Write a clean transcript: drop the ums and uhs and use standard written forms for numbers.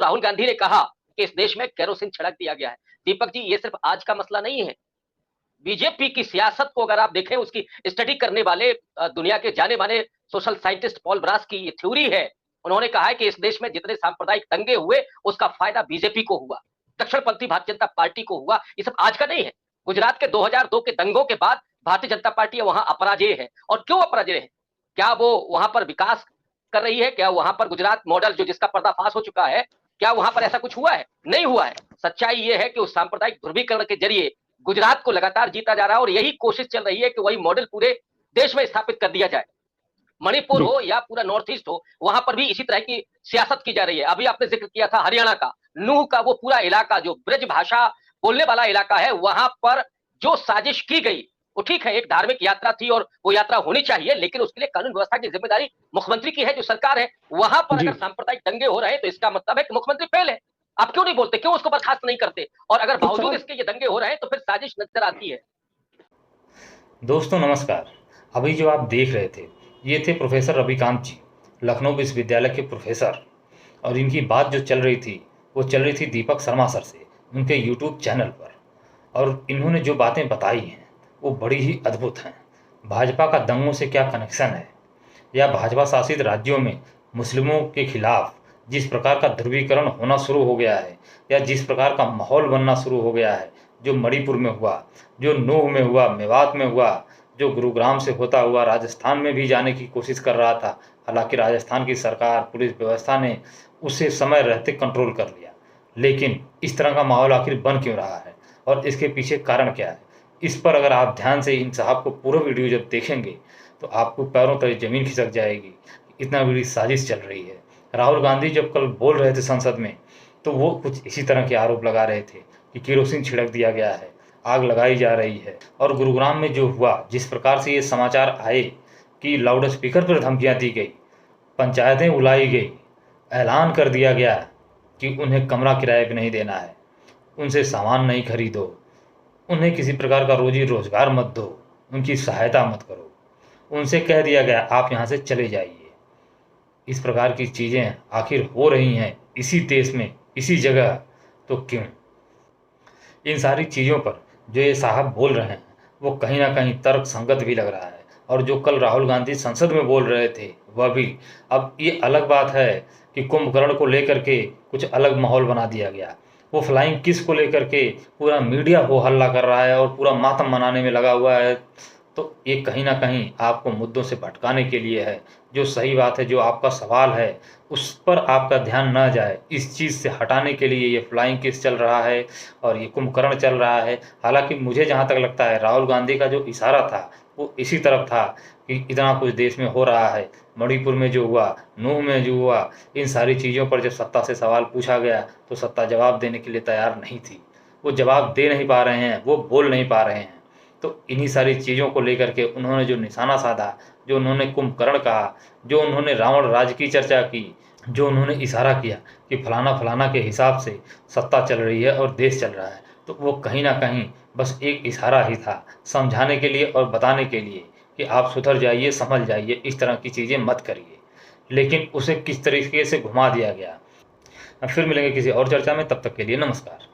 तो राहुल गांधी ने कहा कि इस देश में केरोसिन छिड़क दिया गया है। दीपक जी, ये सिर्फ आज का मसला नहीं है। बीजेपी की सियासत को अगर आप देखें, उसकी स्टडी करने वाले दुनिया के जाने माने सोशल साइंटिस्ट पॉल ब्रास की ये थ्योरी है। उन्होंने कहा है कि इस देश में जितने सांप्रदायिक दंगे हुए, उसका फायदा बीजेपी को हुआ, दक्षिणपंथी भारतीय जनता पार्टी को हुआ। ये सब आज का नहीं है। गुजरात के 2002 के दंगों के बाद भारतीय जनता पार्टी वहां अपराजेय है। और क्यों अपराजेय है? क्या वो वहां पर विकास कर रही है? क्या वहां पर गुजरात मॉडल जो जिसका पर्दाफाश हो चुका है, क्या वहां पर ऐसा कुछ हुआ है? नहीं हुआ है। सच्चाई ये है कि उस सांप्रदायिक ध्रुवीकरण के जरिए गुजरात को लगातार जीता जा रहा है और यही कोशिश चल रही है कि वही मॉडल पूरे देश में स्थापित कर दिया जाए। मणिपुर जी हो या पूरा नॉर्थ ईस्ट हो, वहां पर भी इसी तरह की सियासत की जा रही है। अभी आपने जिक्र किया था हरियाणा का, नूह का वो पूरा इलाका जो ब्रज भाषा बोलने वाला इलाका है, वहां पर जो साजिश की गई, वो ठीक है, एक धार्मिक यात्रा थी और वो यात्रा होनी चाहिए, लेकिन उसके लिए कानून व्यवस्था की जिम्मेदारी मुख्यमंत्री की है, जो सरकार है। वहां पर जी अगर सांप्रदायिक दंगे हो रहे हैं तो इसका मतलब है कि मुख्यमंत्री फेल है। आप क्यों नहीं बोलते, क्यों उसको बर्खास्त नहीं करते? और अगर एक बावजूद सवाल। इसके ये दंगे हो रहे हैं तो फिर साजिश नजर आती है। दोस्तों नमस्कार। अभी जो आप देख रहे थे, ये थे प्रोफेसर रविकांत जी, लखनऊ विश्वविद्यालय के प्रोफेसर। और इनकी बात जो चल रही थी, वो चल रही थी दीपक शर्मा सर से, उनके यूट्यूब चैनल पर। और इन्होंने जो बातें बताई हैं वो बड़ी ही अद्भुत हैं। भाजपा का दंगों से क्या कनेक्शन है, या भाजपा शासित राज्यों में मुस्लिमों के खिलाफ जिस प्रकार का ध्रुवीकरण होना शुरू हो गया है, या जिस प्रकार का माहौल बनना शुरू हो गया है, जो मणिपुर में हुआ, जो नूह में हुआ, मेवात में हुआ, जो गुरुग्राम से होता हुआ राजस्थान में भी जाने की कोशिश कर रहा था। हालांकि राजस्थान की सरकार, पुलिस व्यवस्था ने उसे समय रहते कंट्रोल कर लिया। लेकिन इस तरह का माहौल आखिर बन क्यों रहा है और इसके पीछे कारण क्या है, इस पर अगर आप ध्यान से इन साहब को पूरा वीडियो जब देखेंगे तो आपको पैरों तले जमीन खिसक जाएगी। इतना बड़ी साजिश चल रही है। राहुल गांधी जब कल बोल रहे थे संसद में, तो वो कुछ इसी तरह के आरोप लगा रहे थे कि केरोसिन छिड़क दिया गया है, आग लगाई जा रही है। और गुरुग्राम में जो हुआ, जिस प्रकार से ये समाचार आए कि लाउड स्पीकर पर धमकियां दी गई, पंचायतें बुलाई गई, ऐलान कर दिया गया कि उन्हें कमरा किराए पर नहीं देना है, उनसे सामान नहीं खरीदो, उन्हें किसी प्रकार का रोजी रोजगार मत दो, उनकी सहायता मत करो, उनसे कह दिया गया आप यहाँ से चले जाइए। इस प्रकार की चीज़ें आखिर हो रही हैं इसी देश में, इसी जगह, तो क्यों? इन सारी चीज़ों पर जो ये साहब बोल रहे हैं वो कहीं ना कहीं तर्क संगत भी लग रहा है। और जो कल राहुल गांधी संसद में बोल रहे थे वह भी। अब ये अलग बात है कि कुंभकर्ण को लेकर के कुछ अलग माहौल बना दिया गया। वो फ्लाइंग किस को लेकर के पूरा मीडिया हो हल्ला कर रहा है और पूरा मातम मनाने में लगा हुआ है। तो ये कहीं ना कहीं आपको मुद्दों से भटकाने के लिए है। जो सही बात है, जो आपका सवाल है, उस पर आपका ध्यान न जाए, इस चीज़ से हटाने के लिए ये फ्लाइंग किस चल रहा है और ये कुंभकर्ण चल रहा है। हालांकि मुझे जहाँ तक लगता है राहुल गांधी का जो इशारा था वो इसी तरफ था कि इतना कुछ देश में हो रहा है, मणिपुर में जो हुआ, नूह में जो हुआ, इन सारी चीज़ों पर जब सत्ता से सवाल पूछा गया तो सत्ता जवाब देने के लिए तैयार नहीं थी। वो जवाब दे नहीं पा रहे हैं, वो बोल नहीं पा रहे हैं। तो इन्हीं सारी चीज़ों को लेकर के उन्होंने जो निशाना साधा, जो उन्होंने कुंभकर्ण कहा, जो उन्होंने रावण राज की चर्चा की, जो उन्होंने इशारा किया कि फलाना फलाना के हिसाब से सत्ता चल रही है और देश चल रहा है, तो वो कहीं ना कहीं बस एक इशारा ही था, समझाने के लिए और बताने के लिए कि आप सुधर जाइए, समझ जाइए, इस तरह की चीज़ें मत करिए। लेकिन उसे किस तरीके से घुमा दिया गया। फिर मिलेंगे किसी और चर्चा में, तब तक के लिए नमस्कार।